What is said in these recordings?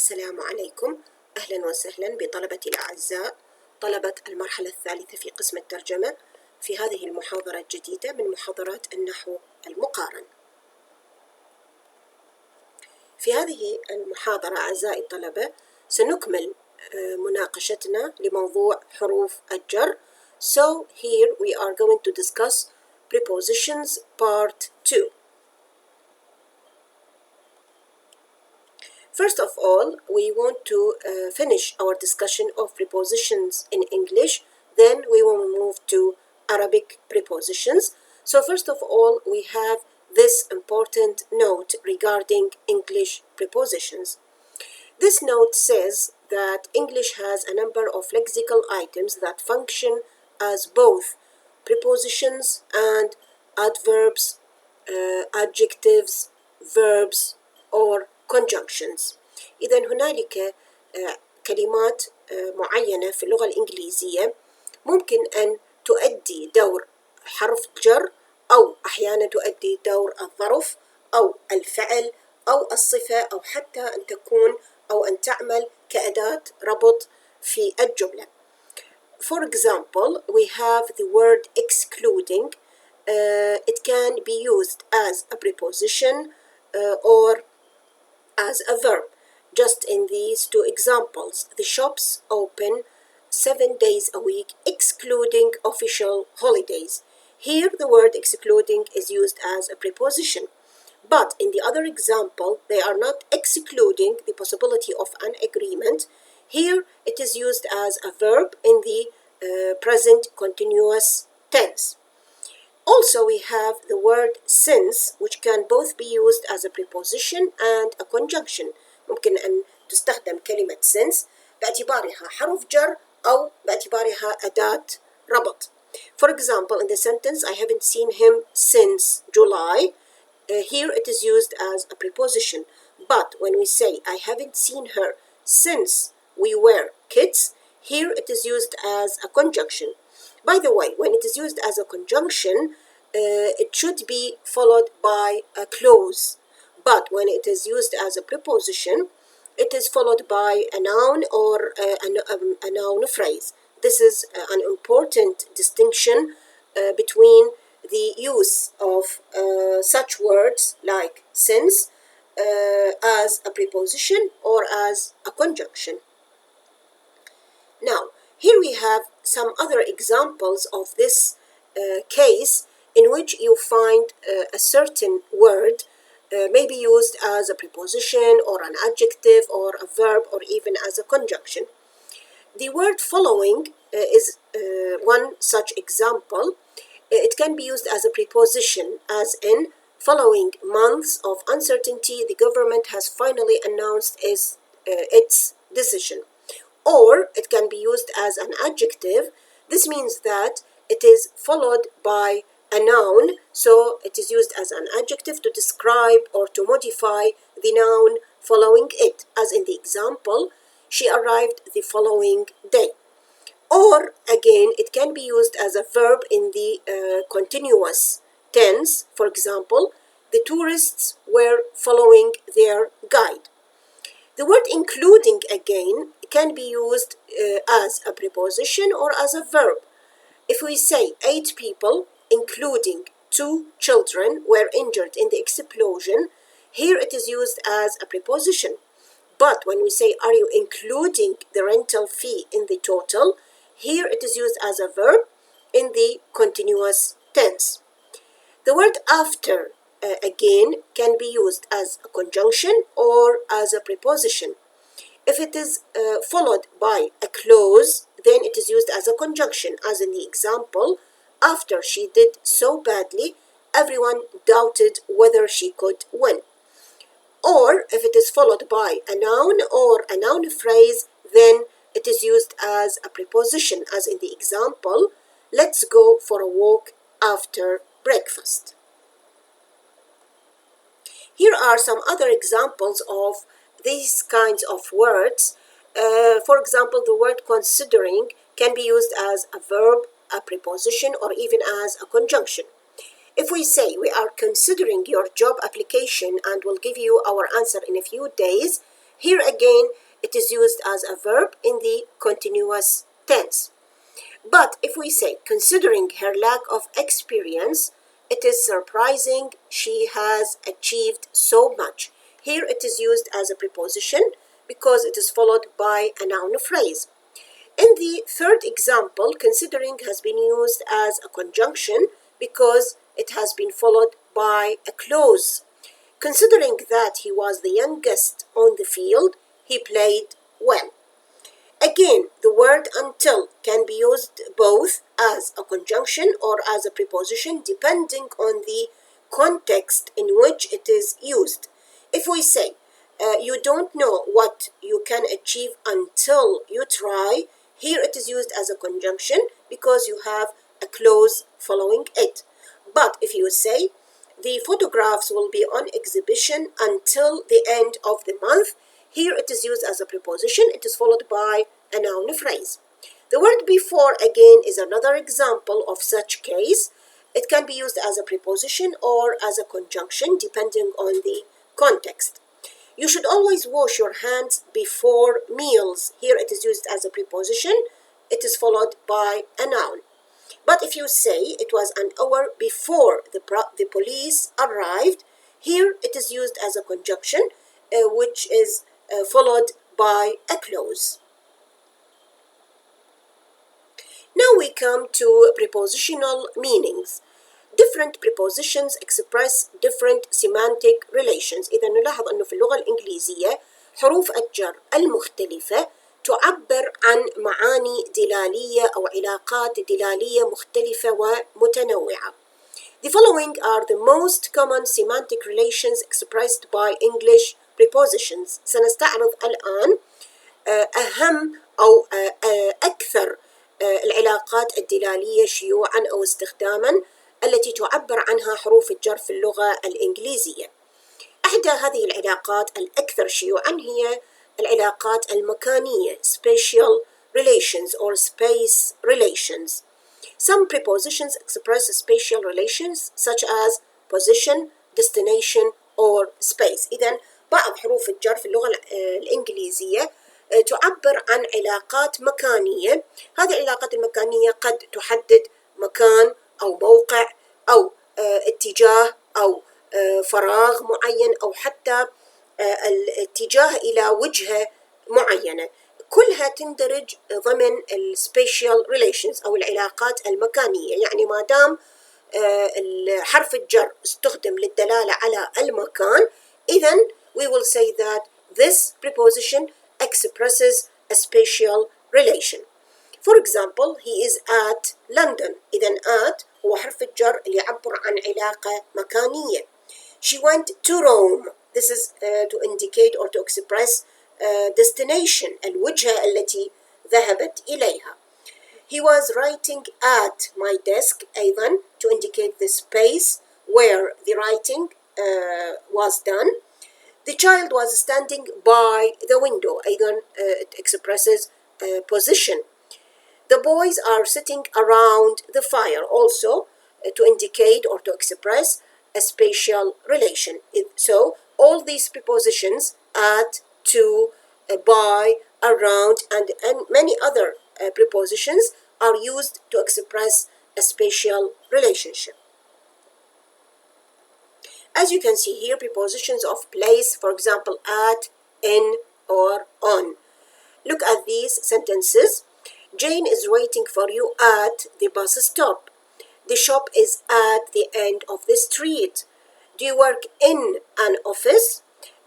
السلام عليكم. أهلا وسهلا بطلبتي الأعزاء طلبة المرحلة الثالثة في قسم الترجمة في هذه المحاضرة الجديدة من محاضرات النحو المقارن. في هذه المحاضرة أعزائي الطلبة سنكمل مناقشتنا لموضوع حروف الجر. So here we are going to discuss prepositions part 2. First of all, we want to finish our discussion of prepositions in English. Then we will move to Arabic prepositions. So first of all, we have this important note regarding English prepositions. This note says that English has a number of lexical items that function as both prepositions and adverbs, adjectives, verbs, or conjunctions. إذا هنالك كلمات معينة في اللغة الإنجليزية ممكن أن تؤدي دور حرف جر أو أحيانا تؤدي دور الظرف أو الفعل أو الصفة أو حتى أن تكون أو أن تعمل كأداة ربط في الجملة. For example, we have the word excluding. It can be used as a preposition or as a verb. Just in these two examples, the shops open 7 days a week, excluding official holidays. Here, the word excluding is used as a preposition. But in the other example, they are not excluding the possibility of an agreement. Here, it is used as a verb in the present continuous tense. Also, we have the word since, which can both be used as a preposition and a conjunction. ممكن أن تستخدم كلمة since باعتبارها حرف جر أو باعتبارها أداة ربط. For example, in the sentence, I haven't seen him since July. Here it is used as a preposition. But when we say, I haven't seen her since we were kids, here it is used as a conjunction. By the way, when it is used as a conjunction, it should be followed by a clause. But when it is used as a preposition, it is followed by a noun or a noun phrase. This is an important distinction between the use of such words like since as a preposition or as a conjunction. Now, here we have some other examples of this case in which you find a certain word may be used as a preposition or an adjective or a verb or even as a conjunction. The word following is one such example. It can be used as a preposition, as in, following months of uncertainty, the government has finally announced its decision. Or it can be used as an adjective. This means that it is followed by a noun, so it is used as an adjective to describe or to modify the noun following it, as in the example, she arrived the following day. Or again, it can be used as a verb in the continuous tense. For example, the tourists were following their guide. The word including again can be used as a preposition or as a verb. If we say 8 people, including 2 children, were injured in the explosion, here it is used as a preposition. But when we say, are you including the rental fee in the total, here it is used as a verb in the continuous tense. The word after again can be used as a conjunction or as a preposition. If it is followed by a clause, then it is used as a conjunction, as in the example, after she did so badly, everyone doubted whether she could win. Or if it is followed by a noun or a noun phrase, then it is used as a preposition, as in the example, let's go for a walk after breakfast. Here are some other examples of these kinds of words. For example, the word considering can be used as a verb, a preposition, or even as a conjunction. If we say we are considering your job application and will give you our answer in a few days, here again it is used as a verb in the continuous tense. But if we say, considering her lack of experience, it is surprising she has achieved so much. Here it is used as a preposition because it is followed by a noun phrase. In the third example, considering has been used as a conjunction because it has been followed by a clause. Considering that he was the youngest on the field, he played well. Again, the word until can be used both as a conjunction or as a preposition depending on the context in which it is used. If we say, you don't know what you can achieve until you try, here it is used as a conjunction because you have a clause following it. But if you say, the photographs will be on exhibition until the end of the month, here it is used as a preposition. It is followed by a noun phrase. The word before again is another example of such case. It can be used as a preposition or as a conjunction depending on the context. You should always wash your hands before meals. Here it is used as a preposition. It is followed by a noun. But if you say it was an hour before the police arrived, here it is used as a conjunction, which is followed by a clause. Now we come to prepositional meanings. Different prepositions express different semantic relations. إذا نلاحظ أنه في اللغة الإنجليزية حروف الجر المختلفة تعبر عن معاني دلالية أو علاقات دلالية مختلفة ومتنوعة. The following are the most common semantic relations expressed by English prepositions. سنستعرض الآن أهم أو أكثر العلاقات الدلالية شيوعاً أو استخداماً التي تعبر عنها حروف الجر في اللغة الإنجليزية. إحدى هذه العلاقات الأكثر شيوعاً هي العلاقات المكانية spatial relations or space relations. Some prepositions express spatial relations such as position, destination or space. إذن بعض حروف الجر في اللغة الإنجليزية تعبر عن علاقات مكانية. هذه العلاقات المكانية قد تحدد مكان أو موقع أو اتجاه أو فراغ معين أو حتى الاتجاه إلى وجهة معينة. كلها تندرج ضمن السبيشال ريليشنز أو العلاقات المكانية. يعني ما دام حرف الجر استخدم للدلالة على المكان، إذن we will say that this preposition expresses a spatial relation. For example, he is at London. إذن at هو حرف الجر اللي يعبر عن علاقة مكانية. She went to Rome. This is to indicate or to express destination, الوجهة التي ذهبت إليها. He was writing at my desk أيضا to indicate the space where the writing was done. The child was standing by the window. أيضا it expresses position. The boys are sitting around the fire, also to indicate or to express a spatial relation. So all these prepositions, at, to, by, around, and many other prepositions are used to express a spatial relationship. As you can see here, prepositions of place, for example, at, in, or on. Look at these sentences. Jane is waiting for you at the bus stop. The shop is at the end of the street. Do you work in an office?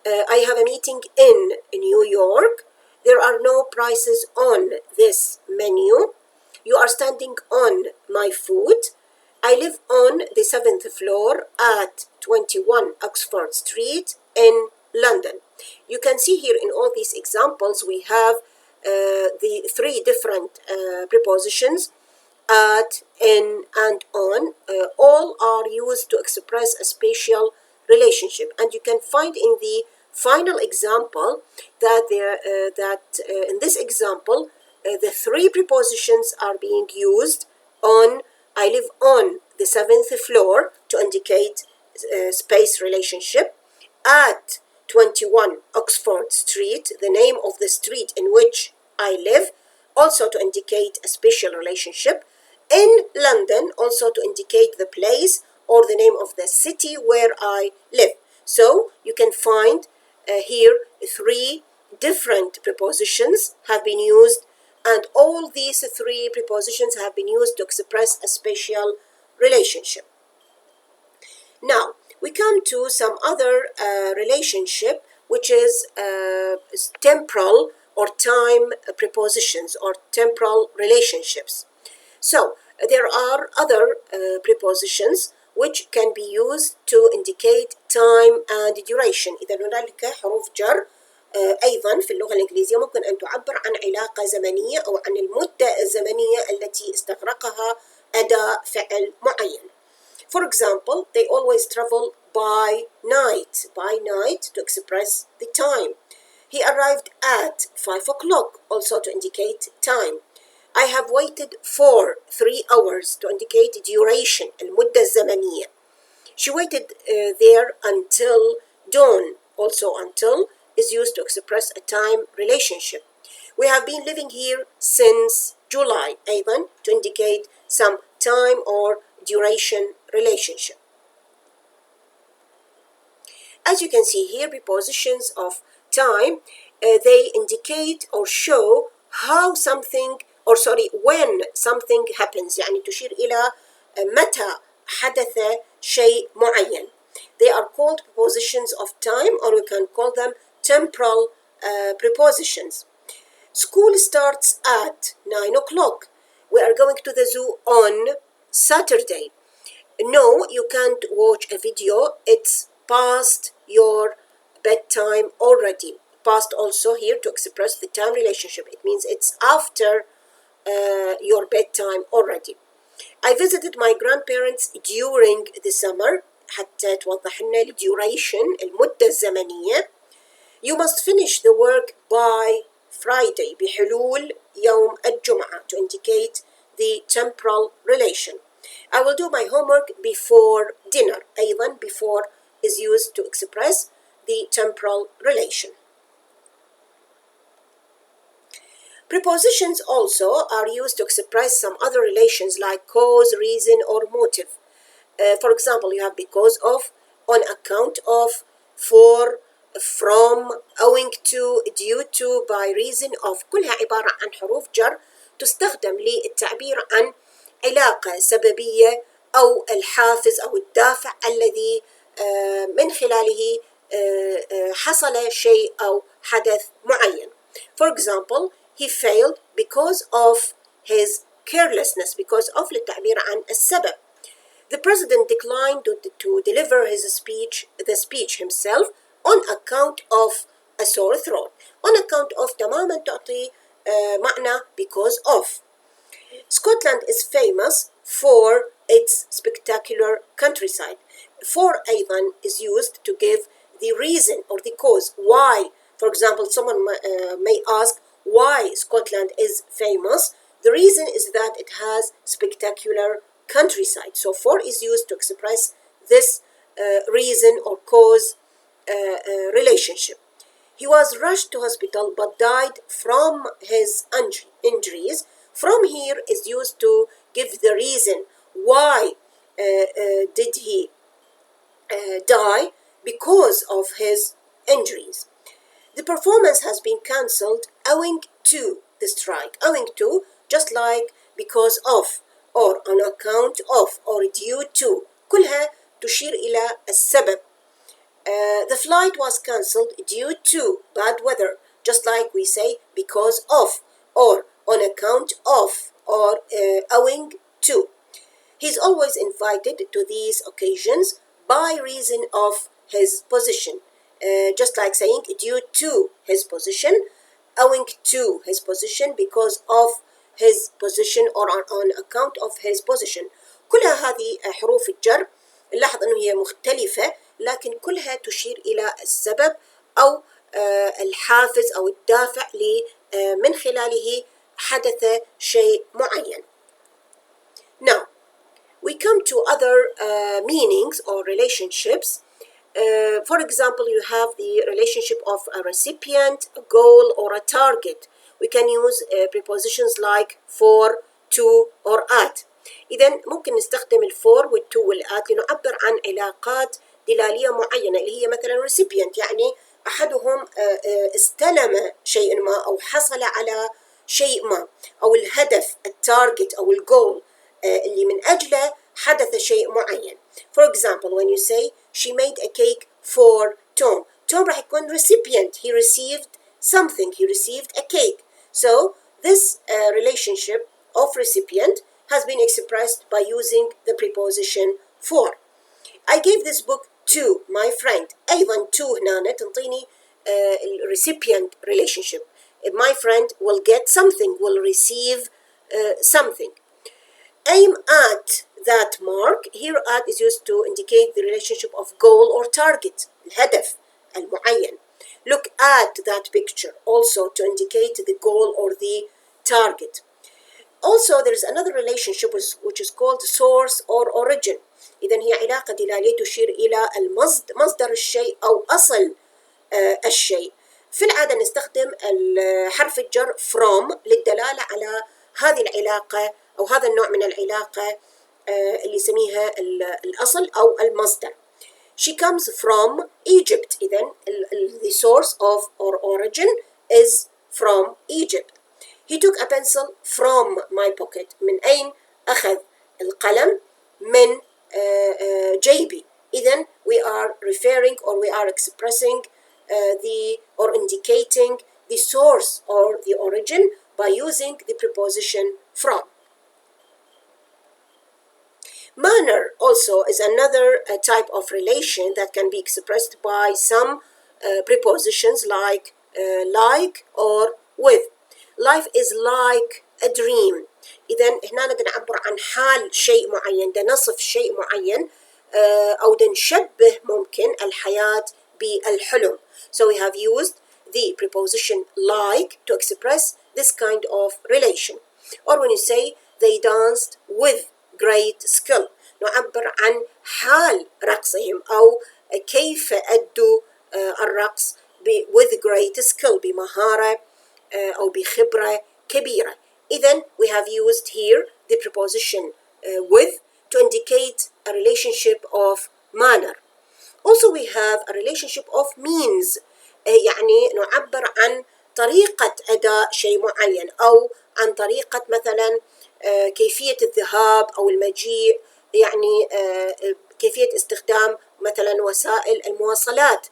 I have a meeting in New York. There are no prices on this menu. You are standing on my foot. I live on the 7th floor at 21 Oxford Street in London. You can see here in all these examples we have the three different prepositions, at, in, and on. All are used to express a spatial relationship, and you can find in the final example that in this example the three prepositions are being used. On, I live on the 7th floor to indicate space relationship. At 21 Oxford Street, the name of the street in which I live, also to indicate a special relationship. In London, also to indicate the place or the name of the city where I live. So you can find here three different prepositions have been used, and all these three prepositions have been used to express a special relationship. Now, we come to some other relationship, which is temporal or time prepositions or temporal relationships. So, there are other prepositions which can be used to indicate time and duration. إذا هنالك حروف جر أيضا في اللغة الإنجليزية ممكن أن تعبر عن علاقة زمنية أو عن المدة الزمنية التي استغرقها أداء فعل معين. For example, they always travel by night to express the time. He arrived at 5 o'clock, also to indicate time. I have waited for 3 hours to indicate duration, المدة الزمنية. She waited there until dawn, also until is used to express a time relationship. We have been living here since July, أيضا to indicate some time or duration relationship. As you can see here, prepositions of time, they indicate or show how something when something happens. يعني تشير إلى متى حدث شيء معين. They are called prepositions of time, or we can call them temporal prepositions. School starts at 9 o'clock. We are going to the zoo on Saturday. No, you can't watch a video. It's past your bedtime already. Past also here to express the time relationship. It means it's after your bedtime already. I visited my grandparents during the summer. حتى توضح لنا duration المدة الزمنية. You must finish the work by Friday بحلول يوم الجمعة to indicate the temporal relation. I will do my homework before dinner. أيضا before is used to express the temporal relation. Prepositions also are used to express some other relations like cause, reason, or motive. For example, you have because of, on account of, for, from, owing to, due to, by reason of. كلها عبارة عن حروف جر تستخدم للتعبير عن علاقة سببية أو الحافز أو الدافع الذي من خلاله حصل شيء أو حدث معين. For example, he failed because of his carelessness, because of للتعبير عن السبب. The president declined to deliver his the speech himself on account of a sore throat. On account of تماما تعطي معنى because of. Scotland is famous for its spectacular countryside. For أيضا is used to give the reason or the cause why. For example, someone may ask why Scotland is famous. The reason is that it has spectacular countryside. So for is used to express this reason or cause relationship. He was rushed to hospital but died from his injuries. From here is used to give the reason why did he die, because of his injuries. The performance has been cancelled owing to the strike. Owing to, just like because of, or on account of, or due to. كلها تشير إلى السبب. The flight was cancelled due to bad weather, just like we say because of, or on account of, or owing to. He's always invited to these occasions by reason of his position, just like saying due to his position, owing to his position, because of his position, or on account of his position. كلها هذه حروف الجر. نلاحظ أنه هي مختلفة لكن كلها تشير إلى السبب أو الحافز أو الدافع من خلاله حدث شيء معين. Now, we come to other meanings or relationships. For example, you have the relationship of a recipient, a goal, or a target. We can use prepositions like for, to, or at. إذا ممكن نستخدم الفور والتو والآت لنعبر عن علاقات دلالية معينة اللي هي مثلا recipient، يعني أحدهم استلم شيء ما أو حصل على شيء ما، أو الهدف التارجت أو الجول اللي من أجله حدث شيء معين. For example, when you say she made a cake for Tom, Tom راح يكون recipient, he received something, he received a cake. So this relationship of recipient has been expressed by using the preposition for. I gave this book to my friend. أيضا to هنا تنطيني recipient relationship. My friend will get something, will receive something. Aim at that mark. Here at is used to indicate the relationship of goal or target, الهدف المعين. Look at that picture also to indicate the goal or the target. Also, there is another relationship which is called source or origin. إذن هي علاقة دلالية تشير إلى مصدر الشيء أو أصل الشيء. في العادة نستخدم حرف الجر from للدلالة على هذه العلاقة أو هذا النوع من العلاقة اللي يسميها الأصل أو المصدر. She comes from Egypt. إذن the source of or origin is from Egypt. He took a pencil from my pocket. من أين أخذ القلم؟ من جيبي. إذن we are referring or we are expressing or indicating the source or the origin by using the preposition from. Manner also is another type of relation that can be expressed by some prepositions like or with. Life is like a dream. إذا هنا نقدر نعبر عن حال شيء معين، ده نصف شيء معين أو ده نشبه ممكن الحياة بالحلم. So we have used the preposition like to express this kind of relation. Or when you say they danced with great skill، نعبر عن حال رقصهم أو كيف أدوا الرقص with great skill، بمهارة أو بخبرة كبيرة. إذن we have used here the preposition with to indicate a relationship of manner. Also we have a relationship of means، يعني نعبر عن طريقة أداء شيء معين أو عن طريقة مثلا كيفية الذهاب أو المجيء، يعني كيفية استخدام مثلا وسائل المواصلات.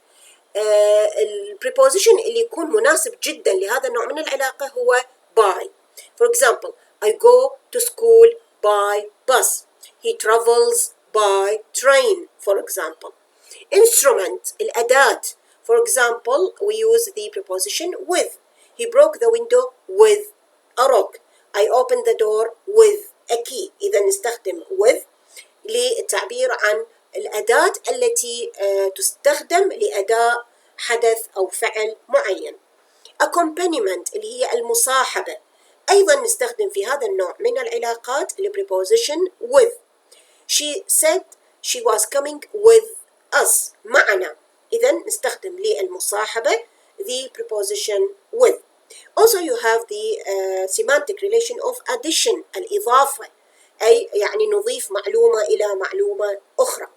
البريبوزيشن اللي يكون مناسب جدا لهذا النوع من العلاقة هو by. For example, I go to school by bus. He travels by train, for example. Instrument, الأداة. For example, we use the preposition with. He broke the window with a rock. I opened the door with a key. إذا نستخدم with للتعبير عن الأداة التي تستخدم لأداء حدث أو فعل معين. Accompaniment اللي هي المصاحبة، أيضا نستخدم في هذا النوع من العلاقات preposition with. She said she was coming with us، معنا. إذا نستخدم للمصاحبة the preposition with. Also you have the semantic relation of addition، الإضافة، أي يعني نضيف معلومة إلى معلومة أخرى.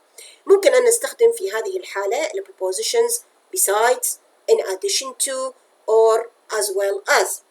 ممكن أن نستخدم في هذه الحالة prepositions besides, in addition to, or as well as.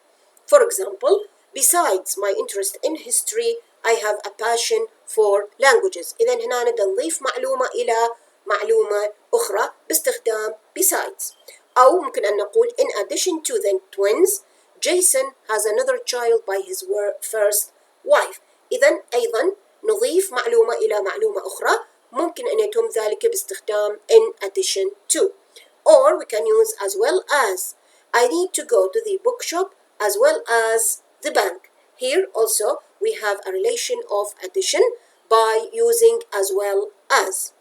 For example, besides my interest in history, I have a passion for languages. إذا هنا نبدأ نضيف معلومة إلى معلومة أخرى باستخدام besides. أو ممكن أن نقول in addition to the twins, Jason has another child by his first wife. إذا أيضا نضيف معلومة إلى معلومة أخرى، ممكن أن يتم ذلك باستخدام in addition to. Or we can use as well as. I need to go to the bookshop as well as the bank. Here also we have a relation of addition by using as well as.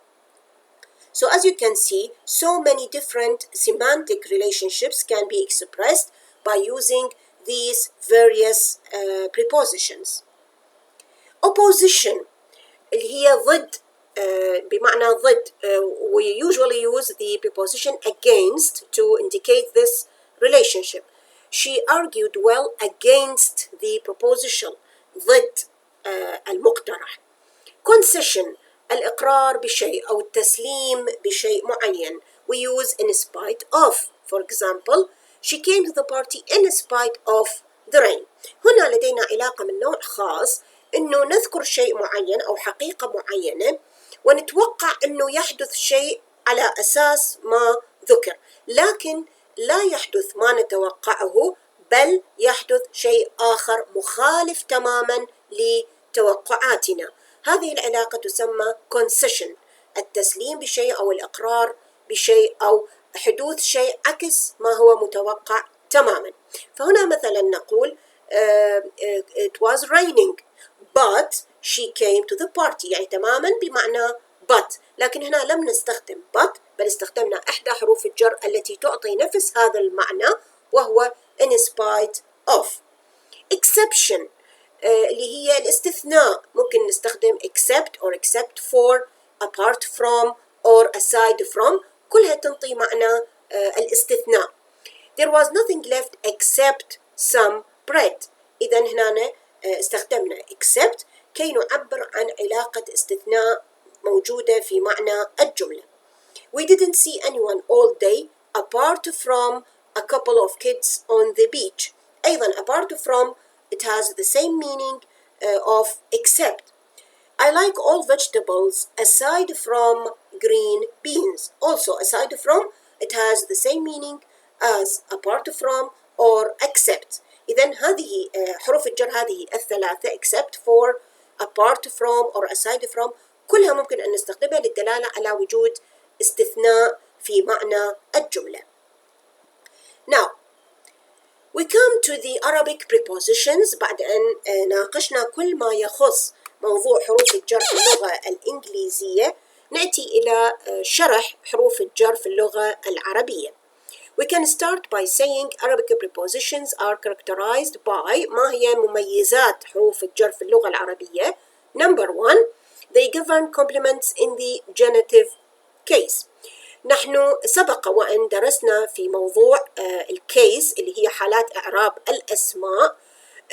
So as you can see, so many different semantic relationships can be expressed by using these various prepositions. Opposition اللي هي ضد بمعنى ضد. We usually use the preposition against to indicate this relationship. She argued well against the proposition, ضد المقترح. concession الإقرار بشيء أو التسليم بشيء معين. We use in spite of. For example, she came to the party in spite of the rain. هنا لدينا علاقة من نوع خاص، إنه نذكر شيء معين أو حقيقة معينة ونتوقع إنه يحدث شيء على أساس ما ذكر، لكن لا يحدث ما نتوقعه، بل يحدث شيء آخر مخالف تماما لتوقعاتنا. هذه العلاقة تسمى concession، التسليم بشيء أو الإقرار بشيء أو حدوث شيء عكس ما هو متوقع تماما. فهنا مثلا نقول it was raining but she came to the party، يعني تماما بمعنى but، لكن هنا لم نستخدم but بل استخدمنا إحدى حروف الجر التي تعطي نفس هذا المعنى وهو in spite of. exception اللي هي الاستثناء، ممكن نستخدم except or except for، apart from or aside from، كلها تنطي معنى الاستثناء. There was nothing left except some bread. إذا هنا استخدمنا except كي نعبر عن علاقة استثناء موجودة في معنى الجملة. We didn't see anyone all day apart from a couple of kids on the beach. أيضا apart from it has the same meaning of except. I like all vegetables aside from green beans. Also aside from it has the same meaning as apart from or except. إذن هذه حروف الجر هذه الثلاثة except for, apart from or aside from كلها ممكن أن نستخدمها للدلالة على وجود استثناء في معنى الجملة. Now we come to the Arabic prepositions. بعد أن ناقشنا كل ما يخص موضوع حروف الجر في اللغة الإنجليزية، نأتي إلى شرح حروف الجر في اللغة العربية. We can start by saying Arabic prepositions are characterized by. ما هي مميزات حروف الجر في اللغة العربية؟ Number one, they govern complements in the genitive case. نحن سبق وأن درسنا في موضوع الكيس اللي هي حالات إعراب الأسماء.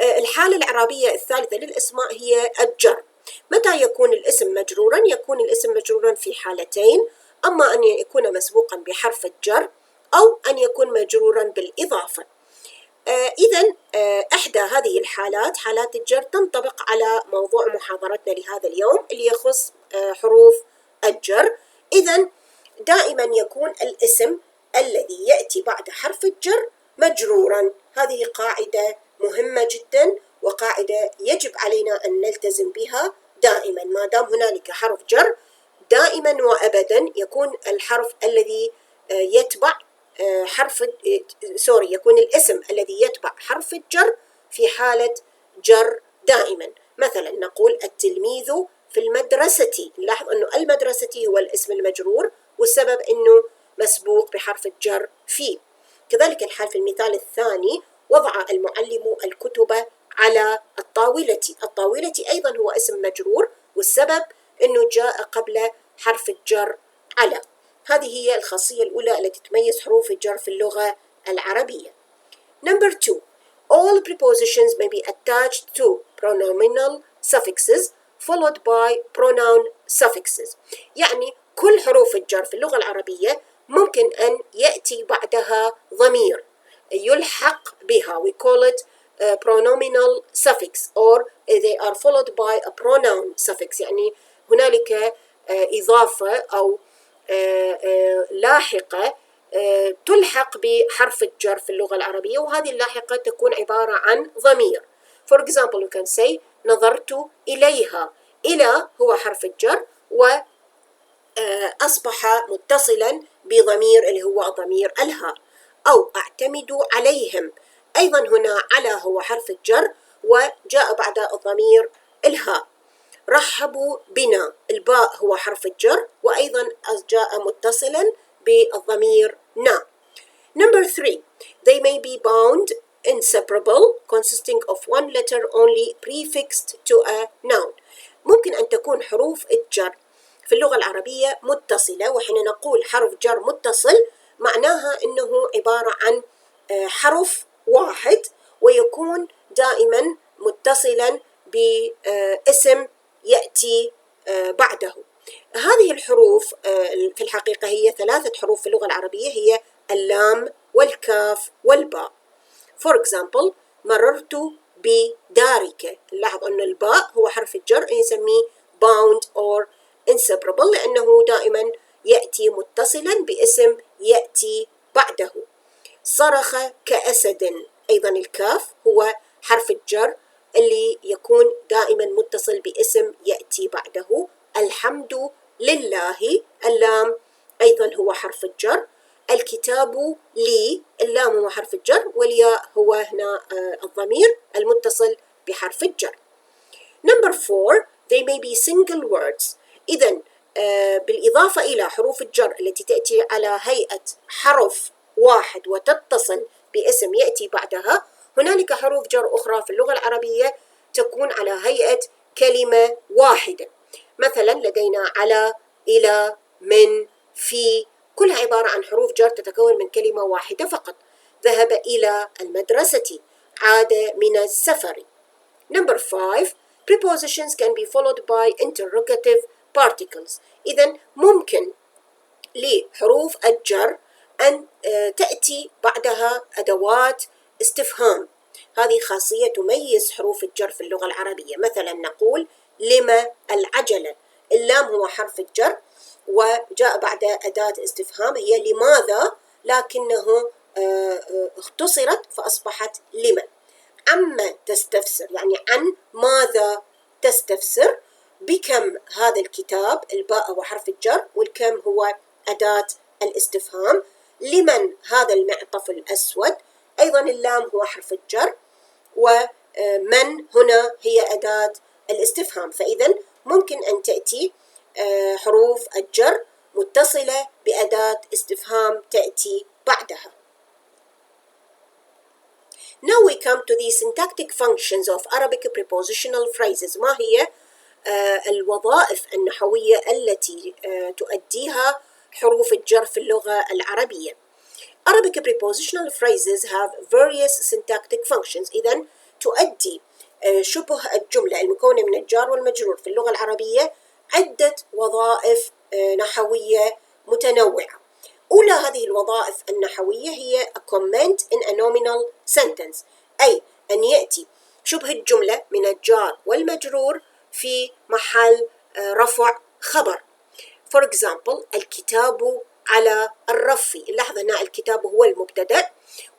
الحالة الإعرابية الثالثة للأسماء هي الجر. متى يكون الاسم مجرورا؟ يكون الاسم مجرورا في حالتين، أما أن يكون مسبوقا بحرف الجر أو أن يكون مجرورا بالإضافة. إذن إحدى هذه الحالات حالات الجر تنطبق على موضوع محاضرتنا لهذا اليوم اللي يخص حروف الجر. إذن دائما يكون الاسم الذي يأتي بعد حرف الجر مجرورا. هذه قاعدة مهمة جدا وقاعدة يجب علينا أن نلتزم بها دائما. ما دام هنالك حرف جر دائما وأبدا يكون الحرف الذي يتبع يكون الاسم الذي يتبع حرف الجر في حالة جر دائما. مثلا نقول التلميذ في المدرسة، نلاحظ أنه المدرسة هو الاسم المجرور والسبب أنه مسبوق بحرف الجر فيه. كذلك الحال في المثال الثاني، وضع المعلم الكتب على الطاولة. الطاولة أيضا هو اسم مجرور والسبب أنه جاء قبل حرف الجر على. هذه هي الخاصية الأولى التي تميز حروف الجر في اللغة العربية. Number two, all prepositions may be attached to pronominal suffixes followed by pronoun suffixes. يعني كل حروف الجر في اللغة العربية ممكن أن يأتي بعدها ضمير يلحق بها. We call it pronominal suffix or they are followed by a pronoun suffix. يعني هنالك إضافة أو لاحقة تلحق بحرف الجر في اللغة العربية، وهذه اللاحقة تكون عبارة عن ضمير. For example, you can say نظرت إليها. إلى هو حرف الجر وأصبح متصلا بضمير اللي هو ضمير الهاء. أو أعتمد عليهم، أيضا هنا على هو حرف الجر وجاء بعد الضمير الهاء. رحبوا بنا، الباء هو حرف الجر وأيضا جاء متصلا بالضمير نا. Number three, they may be bound, inseparable, consisting of one letter only prefixed to a noun. ممكن أن تكون حروف الجر في في اللغة العربية متصلة، وحين نقول حرف جر متصل معناها أنه عبارة عن حرف واحد ويكون دائما متصلا باسم يأتي بعده. هذه الحروف في الحقيقة هي 3 حروف في اللغة العربية، هي اللام والكاف والباء. For example مررت بدارك. نلاحظ أن الباء هو حرف الجر نسميه bound or inseparable لأنه دائما يأتي متصلا باسم يأتي بعده. صرخ كأسد، أيضا الكاف هو حرف الجر اللي يكون دائما متصل باسم يأتي بعده. الحمد لله، اللام أيضا هو حرف الجر. الكتاب لي، اللام هو حرف الجر والياء هو هنا الضمير المتصل بحرف الجر. Number 4 they may be single words. إذن بالإضافة إلى حروف الجر التي تأتي على هيئة حرف واحد وتتصل باسم يأتي بعدها، هنالك حروف جر أخرى في اللغة العربية تكون على هيئة كلمة واحدة. مثلا لدينا على، إلى، من، في، كلها عبارة عن حروف جر تتكون من كلمة واحدة فقط. ذهب إلى المدرسة، عاد من السفر. Number 5 prepositions can be followed by interrogative particles. إذن ممكن لحروف الجر أن تأتي بعدها أدوات استفهام. هذه خاصية تميز حروف الجر في اللغة العربية. مثلا نقول لما العجلة، اللام هو حرف الجر وجاء بعد أداة استفهام هي لماذا، لكنه اختصرت فأصبحت لما. عما تستفسر، يعني عن ماذا تستفسر. بكم هذا الكتاب، الباء هو حرف الجر والكم هو أداة الاستفهام. لمن هذا المعطف الأسود، أيضا اللام هو حرف الجر ومن هنا هي أداة الاستفهام. فإذا ممكن أن تأتي حروف الجر متصلة بأداة استفهام تأتي بعدها. Now we come to the syntactic functions of Arabic prepositional phrases. ما هي الوظائف النحوية التي تؤديها حروف الجر في اللغة العربية. Arabic prepositional phrases have various syntactic functions. إذن تؤدي شبه الجملة المكونة من الجار والمجرور في اللغة العربية عدة وظائف نحوية متنوعة. أولى هذه الوظائف النحوية هي a comment in a nominal sentence، أي أن يأتي شبه الجملة من الجار والمجرور في محل رفع خبر. For example الكتاب على الرف. لاحظ هنا الكتاب هو المبتدأ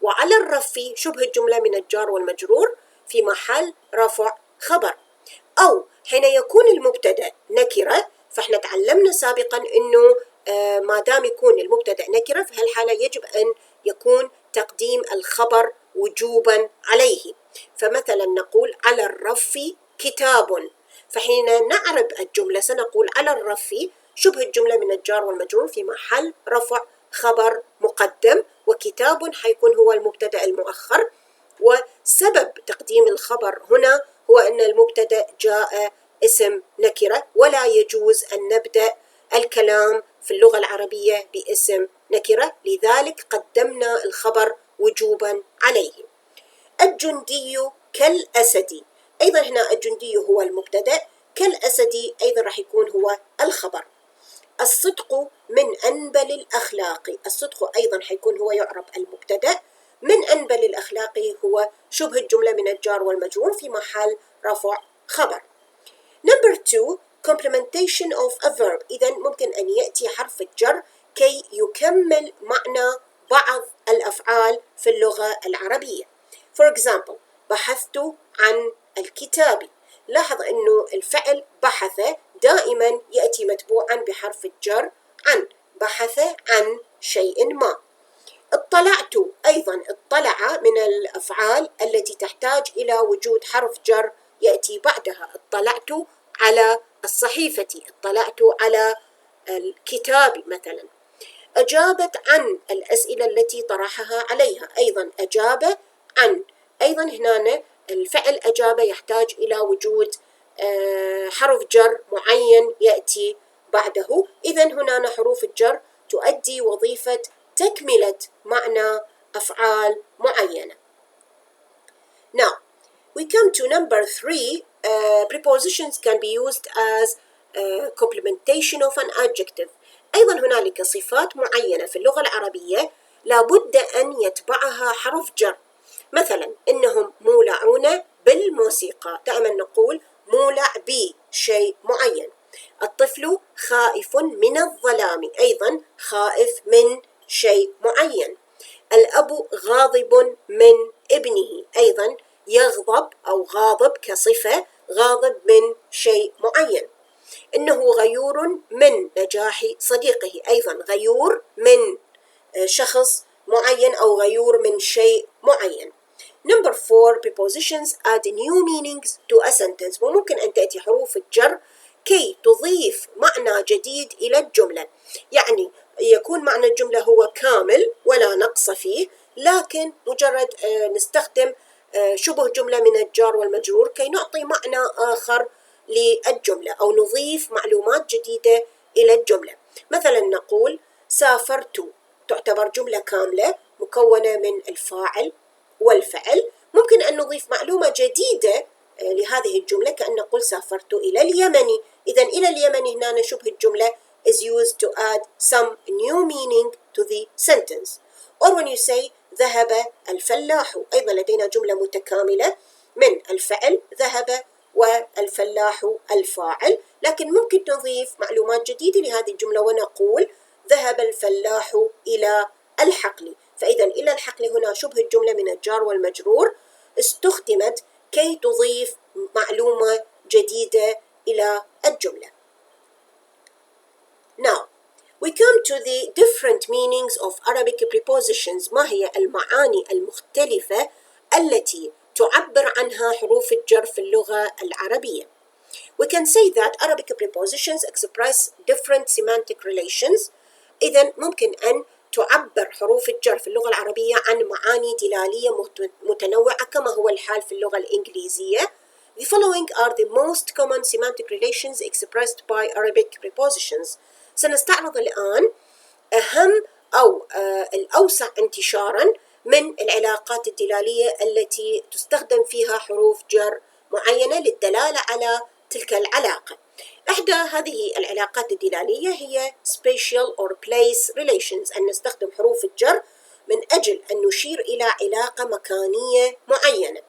وعلى الرف شبه الجملة من الجار والمجرور في محل رفع خبر. أو حين يكون المبتدأ نكرة، فإحنا تعلمنا سابقا أنه ما دام يكون المبتدأ نكرة في هالحالة يجب أن يكون تقديم الخبر وجوبا عليه. فمثلا نقول على الرف كتاب، فحين نعرب الجملة سنقول على الرف شبه الجملة من الجار والمجرور في محل رفع خبر مقدم، وكتاب حيكون هو المبتدأ المؤخر. وسبب تقديم الخبر هنا هو أن المبتدأ جاء اسم نكرة، ولا يجوز أن نبدأ الكلام في اللغة العربية باسم نكرة، لذلك قدمنا الخبر وجوبا عليه. الجندي كالأسد، أيضا هنا الجندي هو المبتدأ، كالأسد أيضا راح يكون هو الخبر. الصدق من أنبل الأخلاق، الصدق أيضا حيكون هو يعرب المبتدأ، من أنبل الأخلاق هو شبه الجملة من الجار والمجرور في محل رفع خبر. Number 2 Complementation of a verb. إذن ممكن أن يأتي حرف الجر كي يكمل معنى بعض الأفعال في اللغة العربية. For example بحثت عن الكتاب. لاحظ أنه الفعل بحث دائما يأتي متبوعا بحرف الجر عن، بحث عن شيء ما. اطلعت، أيضا اطلع من الأفعال التي تحتاج إلى وجود حرف جر يأتي بعدها. اطلعت على الصحيفة، اطلعت على الكتاب مثلا. أجابت عن الأسئلة التي طرحها عليها، أيضا أجاب عن. أيضا هنا الفعل أجاب يحتاج إلى وجود حرف جر معين يأتي بعده. إذن هنا حروف الجر تؤدي وظيفة تكملة معنى أفعال معينة. Now, we come to number 3. Prepositions can be used as complementation of an adjective. أيضا هنالك صفات معينة في اللغة العربية لابد أن يتبعها حرف جر. مثلا إنهم مولعون بالموسيقى، دائما نقول مولع بشيء معين. الطفل خائف من الظلام، أيضا خائف من شيء معين. الأب غاضب من ابنه، أيضا يغضب أو غاضب كصفة، غاضب من شيء معين. إنه غيور من نجاح صديقه، أيضا غيور من شخص معين أو غيور من شيء معين. Number 4. Prepositions add new meanings to a sentence. وممكن أن تأتي حروف الجر كي تضيف معنى جديد إلى الجملة، يعني يكون معنى الجملة هو كامل ولا نقص فيه، لكن مجرد نستخدم شبه جملة من الجار والمجرور كي نعطي معنى آخر للجملة أو نضيف معلومات جديدة إلى الجملة. مثلا نقول سافرت، تعتبر جملة كاملة مكونة من الفاعل والفعل. ممكن أن نضيف معلومة جديدة لهذه الجملة، كأن نقول سافرت إلى اليمن. إذن إلى اليمن هنا شبه الجملة is used to add some new meaning to the sentence. Or when you say ذهب الفلاح، أيضا لدينا جملة متكاملة من الفعل ذهب والفلاح الفاعل، لكن ممكن نضيف معلومات جديدة لهذه الجملة ونقول ذهب الفلاح إلى الحقل. فإذا إلى الحقل هنا شبه الجملة من الجار والمجرور استخدمت كي تضيف معلومة جديدة إلى الجملة. Now, we come to the different meanings of Arabic prepositions. ما هي المعاني المختلفة التي تعبر عنها حروف الجر في اللغة العربية؟ We can say that Arabic prepositions express different semantic relations. إذن ممكن أن تعبر حروف الجر في اللغة العربية عن معاني دلالية متنوعة كما هو الحال في اللغة الإنجليزية. The following are the most common semantic relations expressed by Arabic prepositions. سنستعرض الآن أهم أو الأوسع انتشاراً من العلاقات الدلالية التي تستخدم فيها حروف جر معينة للدلالة على تلك العلاقة. إحدى هذه العلاقات الدلالية هي spatial or place relations، أن نستخدم حروف الجر من أجل أن نشير إلى علاقة مكانية معينة.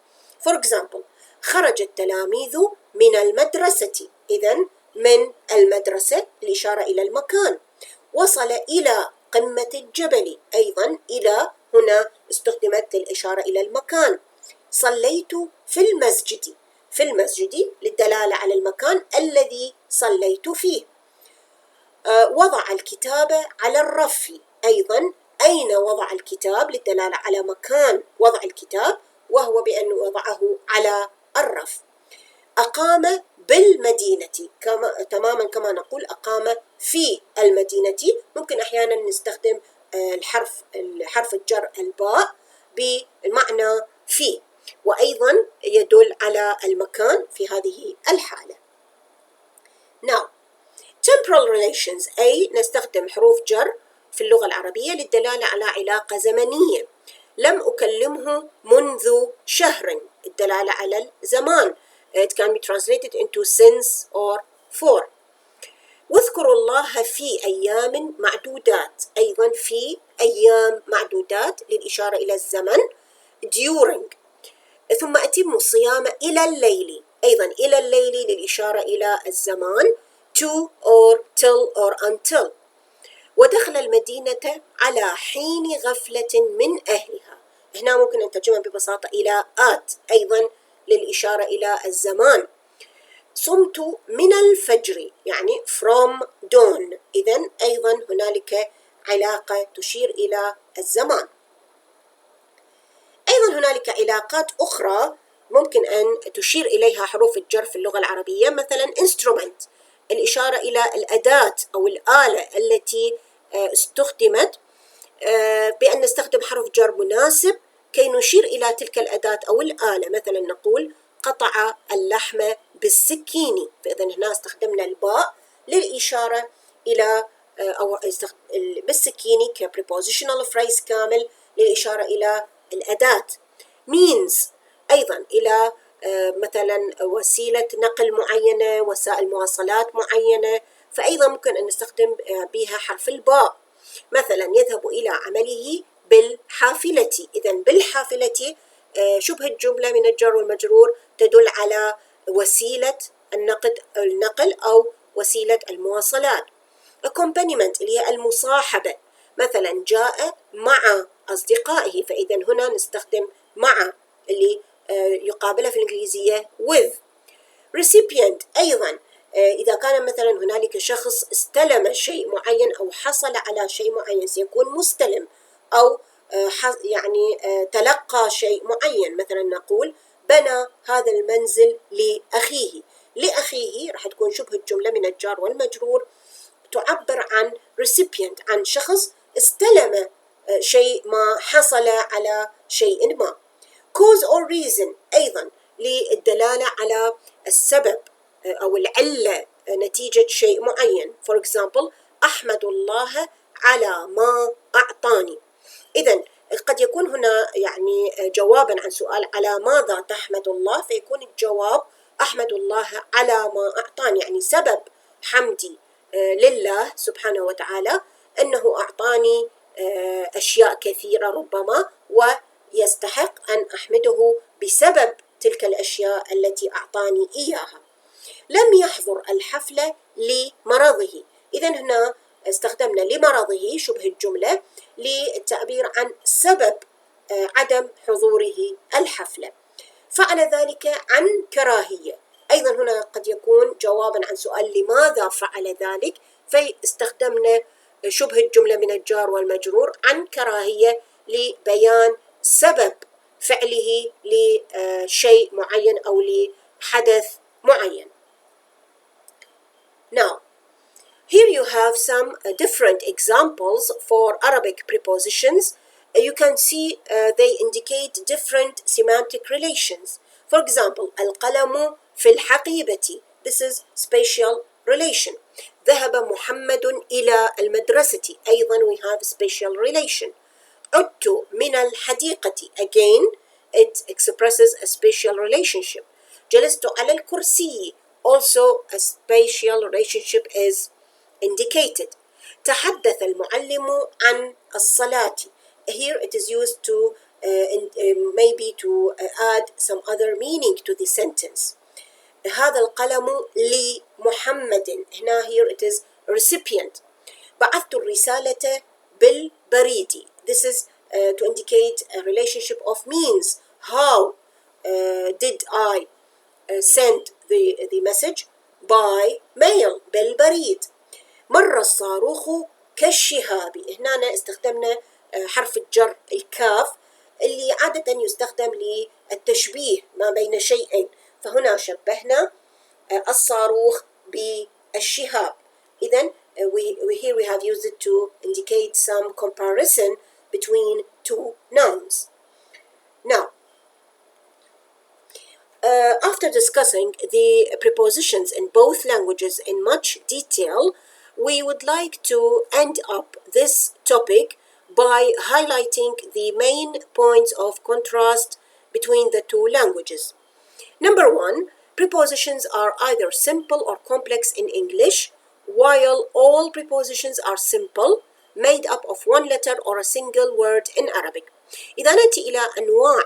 For example، خرج التلاميذ من المدرسة، إذن من المدرسة الإشارة إلى المكان. وصل إلى قمة الجبل، أيضا إلى هنا استخدمت للإشارة إلى المكان. صليت في المسجد، في المسجد للدلالة على المكان الذي صليت فيه. وضع الكتاب على الرف، أيضا أين وضع الكتاب للدلالة على مكان وضع الكتاب، وهو بأن وضعه على الرف. أقام بالمدينة، تماما كما نقول أقام في المدينة. ممكن أحيانا نستخدم حرف الجر الباء بالمعنى في، وأيضا يدل على المكان في هذه الحالة. Now, temporal relations، أي نستخدم حروف جر في اللغة العربية للدلالة على علاقة زمنية. لم أكلمه منذ شهر، الدلالة على الزمان. It can be translated into since or for. واذكروا الله في أيام معدودات، أيضا في أيام معدودات للإشارة إلى الزمن. during. ثم أتموا الصيام إلى الليل، أيضا إلى الليل للإشارة إلى الزمان. to or till or until. ودخل المدينة على حين غفلة من أهلها، هنا ممكن أن ترجمها ببساطة إلى at، أيضا للإشارة إلى الزمان. صمت من الفجر، يعني from dawn، إذن أيضا هنالك علاقة تشير إلى الزمان. أيضا هنالك علاقات أخرى ممكن أن تشير إليها حروف الجر في اللغة العربية، مثلا instrument، الإشارة إلى الأداة أو الآلة التي استخدمت، بأن نستخدم حرف جر مناسب كي نشير إلى تلك الأداة أو الآلة. مثلا نقول قطع اللحم بالسكين، فإذا هنا استخدمنا الباء للإشارة إلى أو بالسكينة كprepositional phrase كامل للإشارة إلى الأداة. means أيضا إلى مثلا وسيلة نقل معينة، وسائل مواصلات معينة، فأيضا ممكن أن نستخدم بها حرف الباء. مثلا يذهب إلى عمله بالحافلة، إذا بالحافلة شبه الجملة من الجر والمجرور تدل على وسيلة النقل أو وسيلة المواصلات. accompaniment اللي هي المصاحبة، مثلا جاء مع أصدقائه، فإذا هنا نستخدم مع اللي يقابلها في الإنجليزية with. recipient أيضا إذا كان مثلا هنالك شخص استلم شيء معين أو حصل على شيء معين سيكون مستلم، أو يعني تلقى شيء معين، مثلا نقول بنى هذا المنزل لأخيه راح تكون شبه الجملة من الجار والمجرور تعبر عن recipient، عن شخص استلم شيء ما، حصل على شيء ما. cause or reason أيضا للدلالة على السبب أو العلة نتيجة شيء معين. for example أحمد الله على ما أعطاني. إذا قد يكون هنا يعني جوابا عن سؤال على ماذا تحمد الله، فيكون الجواب أحمد الله على ما أعطاني، يعني سبب حمدي لله سبحانه وتعالى أنه أعطاني أشياء كثيرة ربما، ويستحق أن أحمده بسبب تلك الأشياء التي أعطاني إياها. لم يحضر الحفلة لمرضه، إذا هنا استخدمنا لمرضه شبه الجملة للتعبير عن سبب عدم حضوره الحفلة. فعل ذلك عن كراهية، أيضا هنا قد يكون جوابا عن سؤال لماذا فعل ذلك، فاستخدمنا شبه الجملة من الجار والمجرور عن كراهية لبيان سبب فعله لشيء معين أو لحدث معين. Now, here you have some different examples for Arabic prepositions. You can see they indicate different semantic relations. For example, القلم في الحقيبة. This is spatial relation. ذهب محمد إلى المدرسة. أيضا we have spatial relation. عدت من الحديقة. Again, it expresses a spatial relationship. جلست على الكرسي. Also a spatial relationship is indicated. تحدث المعلم عن الصلاة. Here it is used to maybe to add some other meaning to the sentence. هذا القلم لمحمد. هنا here it is recipient. بعثت الرسالة بالبريد. This is to indicate a relationship of means. How did I send the message? by mail. بالبريد. مر الصاروخ كالشهاب. هنا استخدمنا حرف الجر الكاف اللي عادة يستخدم للتشبيه ما بين شيئين، فهنا شبهنا الصاروخ بالشهاب. إذن here we have used it to indicate some comparison between two nouns. Now, after discussing the prepositions in both languages in much detail, we would like to end up this topic by highlighting the main points of contrast between the two languages. Number one, prepositions are either simple or complex in English, while all prepositions are simple, made up of one letter or a single word in Arabic. إذا نأتي إلى أنواع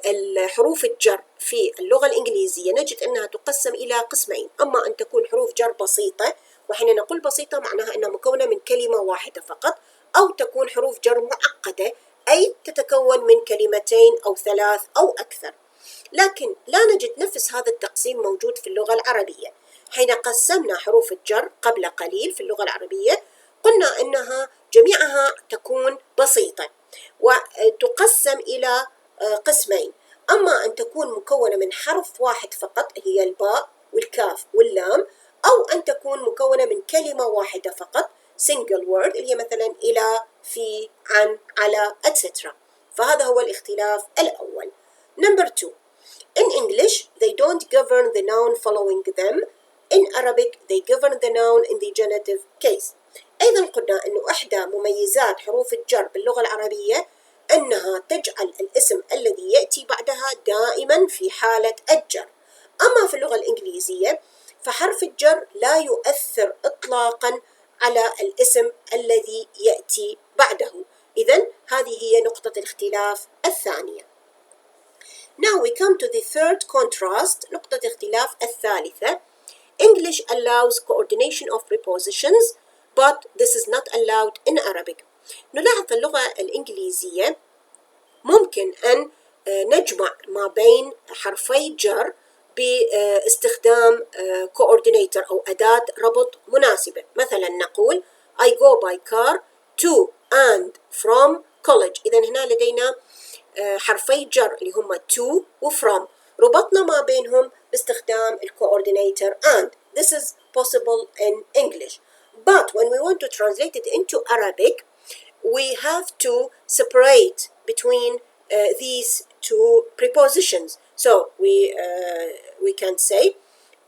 الحروف الجر في اللغة الإنجليزية نجد أنها تقسم إلى قسمين. أما أن تكون حروف جر بسيطة، وحين نقول بسيطة معناها أنها مكونة من كلمة واحدة فقط، أو تكون حروف جر معقدة أي تتكون من كلمتين أو ثلاث أو أكثر. لكن لا نجد نفس هذا التقسيم موجود في اللغة العربية. حين قسمنا حروف الجر قبل قليل في اللغة العربية قلنا أنها جميعها تكون بسيطة وتقسم إلى قسمين. أما أن تكون مكونة من حرف واحد فقط هي الباء والكاف واللام، أو أن تكون مكونة من كلمة واحدة فقط single word اللي هي مثلا إلى، في، عن، على etc. فهذا هو الاختلاف الأول. Number two, in English they don't govern the noun following them In Arabic they govern the noun in the genitive case. أيضا قلنا أنه إحدى مميزات حروف الجر باللغة العربية أنها تجعل الاسم الذي يأتي بعدها دائما في حالة الجر. أما في اللغة الإنجليزية فحرف الجر لا يؤثر إطلاقا على الاسم الذي يأتي بعده. إذن هذه هي نقطة الاختلاف الثانية. Now we come to the third contrast, نقطة اختلاف الثالثة. English allows coordination of prepositions, but this is not allowed in Arabic. نلاحظ في اللغة الإنجليزية ممكن أن نجمع ما بين حرفي جر باستخدام coordinator أو أداة ربط مناسبة. مثلا نقول I go by car to and from college. إذن هنا لدينا حرفي جر اللي هم to و from، ربطنا ما بينهم باستخدام coordinator and. This is possible in English. But when we want to translate it into Arabic, we have to separate between these two prepositions. So we can say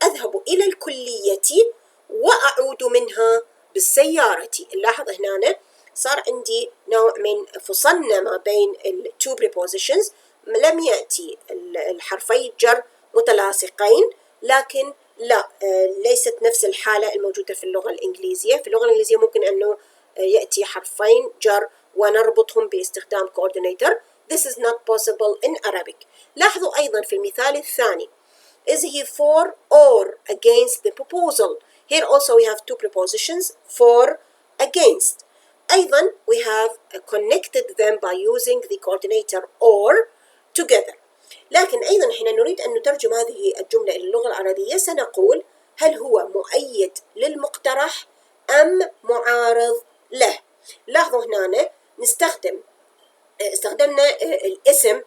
أذهب إلى الكلية وأعود منها بالسيارة. نلاحظ هنا صار عندي نوع من فصلنا ما بين ال two prepositions. لم يأتي الحرفي الجر متلاصقين، لكن لا ليست نفس الحالة الموجودة في اللغة الإنجليزية. في اللغة الإنجليزية ممكن أنه يأتي حرفين جر ونربطهم باستخدام coordinator. This is not possible in Arabic. لاحظوا أيضا في المثال الثاني Is he for or against the proposal? Here also we have two prepositions, for, against. أيضا we have connected them by using the coordinator or together. لكن أيضا حين نريد أن نترجم هذه الجملة إلى اللغة العربية سنقول هل هو مؤيد للمقترح أم معارض له. لاحظوا هنا استخدمنا الاسم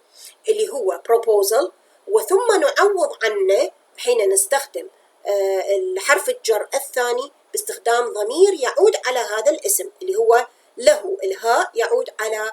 اللي هو proposal، وثم نعوض عنه حين نستخدم الحرف الجر الثاني باستخدام ضمير يعود على هذا الاسم اللي هو له. الهاء يعود على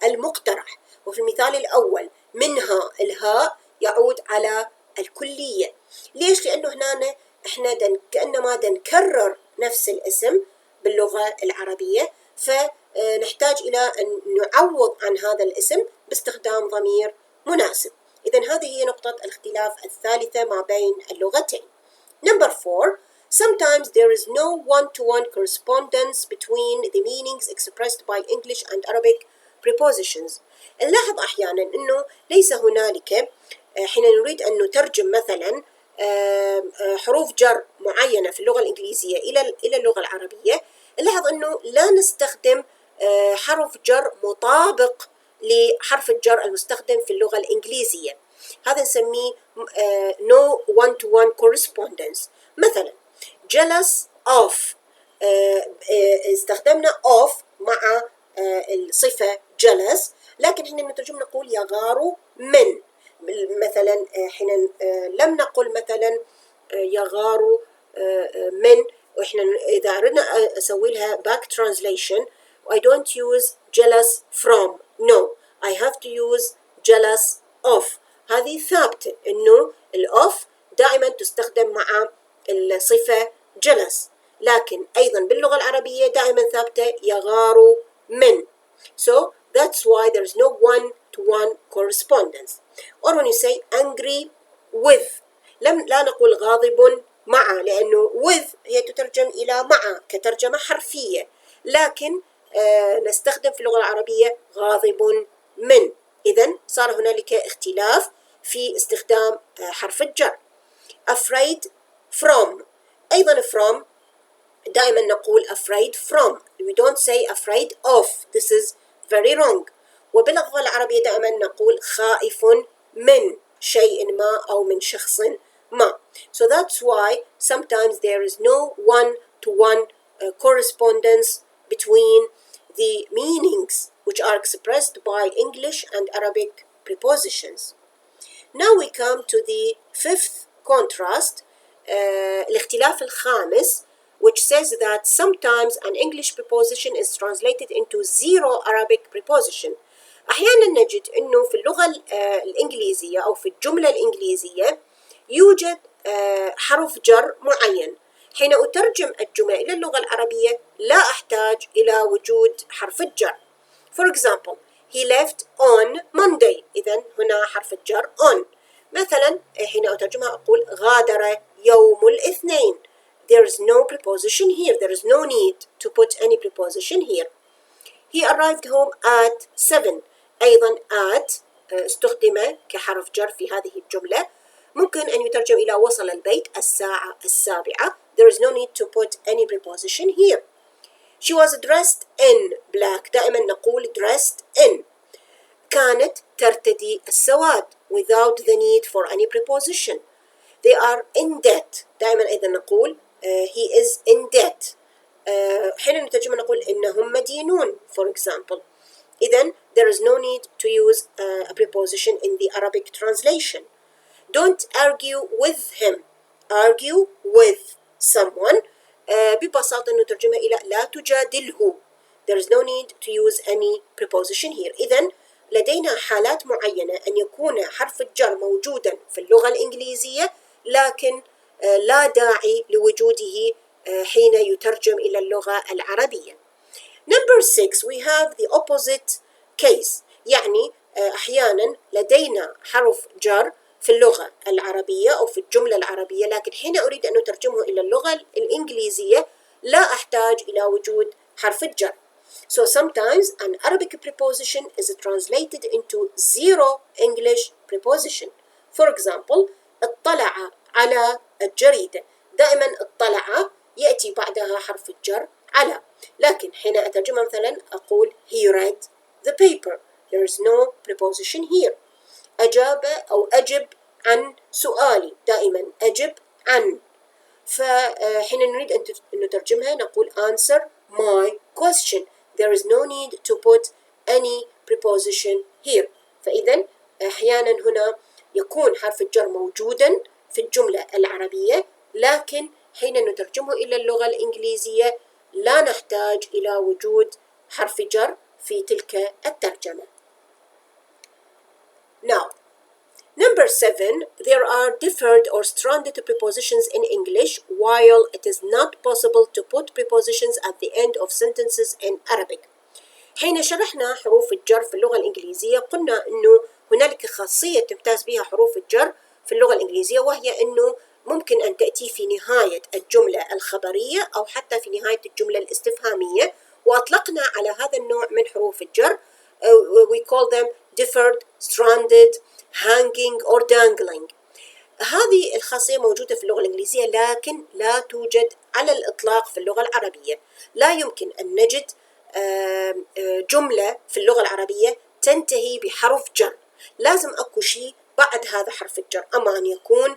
المقترح. وفي المثال الأول منها الهاء يعود على الكلية. ليش؟ لأنه هنا إحنا كأنما نكرر نفس الاسم باللغة العربية، فنحتاج إلى أن نعوض عن هذا الاسم باستخدام ضمير مناسب. إذن هذه هي نقطة الاختلاف الثالثة ما بين اللغتين. Number 4. Sometimes there is no one-to-one correspondence between the meanings expressed by English and Arabic prepositions. نلاحظ أحيانا أنه ليس هنالك حين نريد أن نترجم مثلا حروف جر معينة في اللغة الإنجليزية إلى اللغة العربية، نلاحظ أنه لا نستخدم حرف جر مطابق لحرف الجر المستخدم في اللغة الإنجليزية. هذا نسميه no one-to-one correspondence. مثلا jealous of، استخدمنا of مع الصفة jealous، لكن حين نترجم نقول يغار من. مثلا حين لم نقل مثلا يغار من، وإحنا إذا أردنا أسوي لها back translation I don't use jealous from. No, I have to use jealous of. هذه ثابتة إنه الأوف دائما تستخدم مع الصفة jealous، لكن أيضا باللغة العربية دائما ثابتة يغار من. So that's why there is no one-to-one correspondence. Or when you say angry with، لا نقول غاضب مع، لأنه with هي تترجم إلى مع كترجمة حرفية، لكن نستخدم في اللغة العربية غاضب من. إذن صار هنالك اختلاف في استخدام حرف الجر. afraid from، أيضا from دائما نقول afraid from. We don't say afraid of. This is very wrong. وباللغة العربية دائما نقول خائف من شيء ما أو من شخص ما. So that's why sometimes there is no one-to-one correspondence between the meanings which are expressed by English and Arabic prepositions. Now we come to the fifth contrast, الاختلاف الخامس, which says that sometimes an English preposition is translated into zero Arabic preposition. أحيانا نجد أنه في اللغة الإنجليزية أو في الجملة الإنجليزية يوجد حرف جر معين. حين أترجم الجملة إلى اللغة العربية لا أحتاج إلى وجود حرف الجر. For example, he left on Monday. إذن هنا حرف الجر on. مثلا حين أترجمها أقول غادر يوم الاثنين. There is no preposition here. There is no need to put any preposition here. He arrived home at 7. أيضا at استخدم كحرف جر في هذه الجملة. ممكن أن يترجم إلى وصل البيت الساعة 7. There is no need to put any preposition here. She was dressed in black. دائما نقول dressed in. كانت ترتدي السواد without the need for any preposition. They are in debt. دائما أيضا نقول he is in debt. حين نترجم نقول إنهم مدينون for example. إذن there is no need to use a preposition in the Arabic translation. Don't argue with him. Argue with someone. ببساطة نترجمها إلى لا تجادله. There is no need to use any preposition here. إذن لدينا حالات معينة أن يكون حرف الجر موجودا في اللغة الإنجليزية لكن لا داعي لوجوده حين يترجم إلى اللغة العربية. Number 6 we have the opposite case. يعني أحيانا لدينا حرف جر في اللغة العربية أو في الجملة العربية لكن حين أريد أن أترجمه إلى اللغة الإنجليزية لا أحتاج إلى وجود حرف الجر. So sometimes an Arabic preposition is translated into zero English preposition. For example, اطلع على الجريدة. دائما اطلع يأتي بعدها حرف الجر على. لكن حين أترجمها مثلا أقول he read the paper. There is no preposition here. أجاب أو أجب عن سؤالي. دائما أجب عن. فحين نريد أن نترجمها نقول answer my question. There is no need to put any preposition here. فإذا أحيانا هنا يكون حرف الجر موجودا في الجملة العربية لكن حين نترجمه إلى اللغة الإنجليزية لا نحتاج إلى وجود حرف جر في تلك الترجمة. Now, number 7, there are deferred or stranded prepositions in English while it is not possible to put prepositions at the end of sentences in Arabic. حين شرحنا حروف الجر في اللغة الإنجليزية قلنا أنه هنالك خاصية تمتاز بها حروف الجر في اللغة الإنجليزية وهي أنه ممكن أن تأتي في نهاية الجملة الخبرية أو حتى في نهاية الجملة الاستفهامية وأطلقنا على هذا النوع من حروف الجر we call them deferred, stranded, hanging or dangling. هذه الخاصية موجودة في اللغة الإنجليزية لكن لا توجد على الإطلاق في اللغة العربية. لا يمكن أن نجد جملة في اللغة العربية تنتهي بحرف جر. لازم أكو شيء بعد هذا حرف الجر. أما أن يكون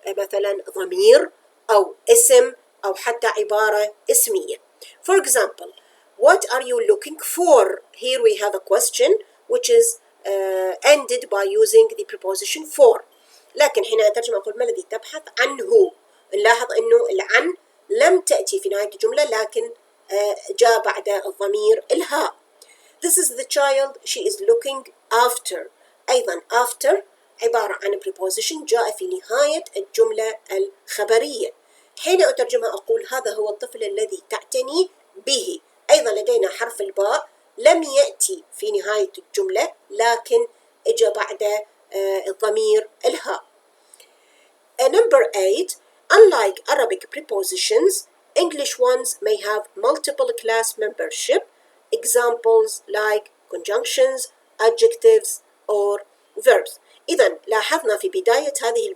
مثلا ضمير أو اسم أو حتى عبارة اسمية. For example, what are you looking for? Here we have a question which is ended by using the preposition for. لكن حين أترجم أقول ما الذي تبحث عنه. نلاحظ أنه العن لم تأتي في نهاية الجملة لكن جاء بعد الضمير الهاء. This is the child she is looking after. أيضا after عبارة عن preposition جاء في نهاية الجملة الخبرية. حين أترجمها أقول هذا هو الطفل الذي تعتني به. أيضا لدينا حرف الباء لم يأتي في نهاية الجملة لكن إجا بعد الضمير الهاء. Number 8, unlike Arabic prepositions, English ones may have multiple class membership. Examples like conjunctions, adjectives, or verbs. إذن لاحظنا في بداية هذه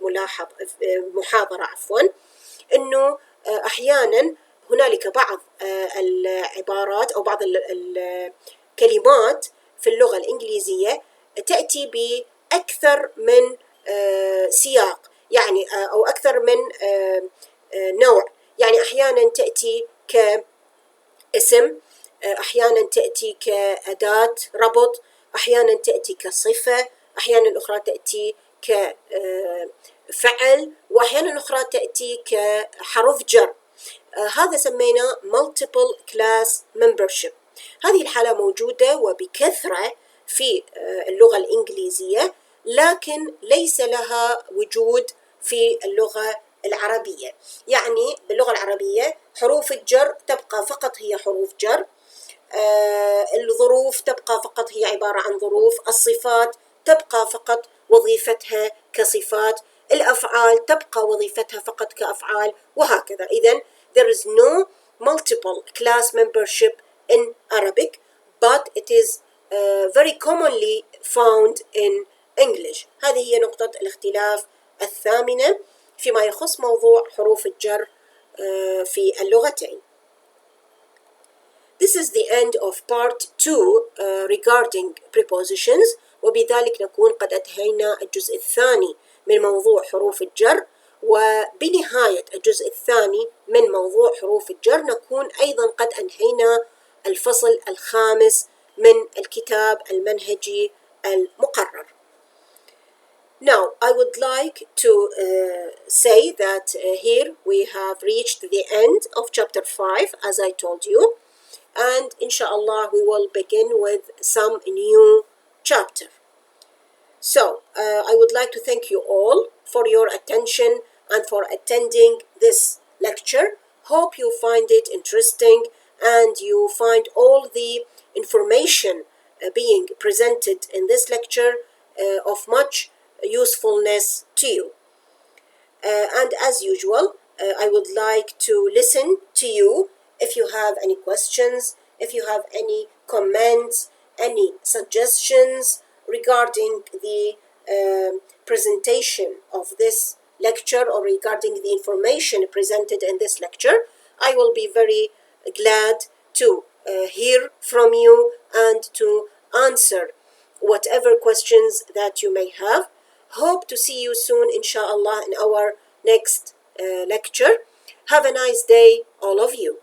المحاضرة أنه أحيانا هنالك بعض العبارات أو بعض الكلمات في اللغة الإنجليزية تأتي بأكثر من سياق يعني أو أكثر من نوع. يعني أحيانا تأتي كاسم، أحيانا تأتي كأداة ربط، أحيانا تأتي كصفة، أحيانا أخرى تأتي كفعل، وأحيانا أخرى تأتي كحرف جر. هذا سمينا multiple class membership. هذه الحالة موجودة وبكثرة في اللغة الإنجليزية لكن ليس لها وجود في اللغة العربية. يعني باللغة العربية حروف الجر تبقى فقط هي حروف جر، الظروف تبقى فقط هي عبارة عن ظروف، الصفات تبقى فقط وظيفتها كصفات، الأفعال تبقى وظيفتها فقط كأفعال، وهكذا. إذن there is no multiple class membership in Arabic, but it is very commonly found in English. هذه هي نقطة الاختلاف الثامنة فيما يخص موضوع حروف الجر في اللغتين. This is the end of part 2 regarding prepositions، وبذلك نكون قد أنهينا الجزء الثاني من موضوع حروف الجر، وبنهاية الجزء الثاني من موضوع حروف الجر نكون أيضا قد أنهينا الفصل الخامس من الكتاب المنهجي المقرر. Now, I would like to say that here we have reached the end of chapter 5, as I told you. And inshallah we will begin with some new chapter. So I would like to thank you all for your attention and for attending this lecture. Hope you find it interesting and you find all the information being presented in this lecture of much usefulness to you. And as usual, I would like to listen to you. If you have any questions, if you have any comments, any suggestions regarding the presentation of this lecture or regarding the information presented in this lecture, I will be very glad to hear from you and to answer whatever questions that you may have. Hope to see you soon, inshallah, in our next lecture. Have a nice day, all of you.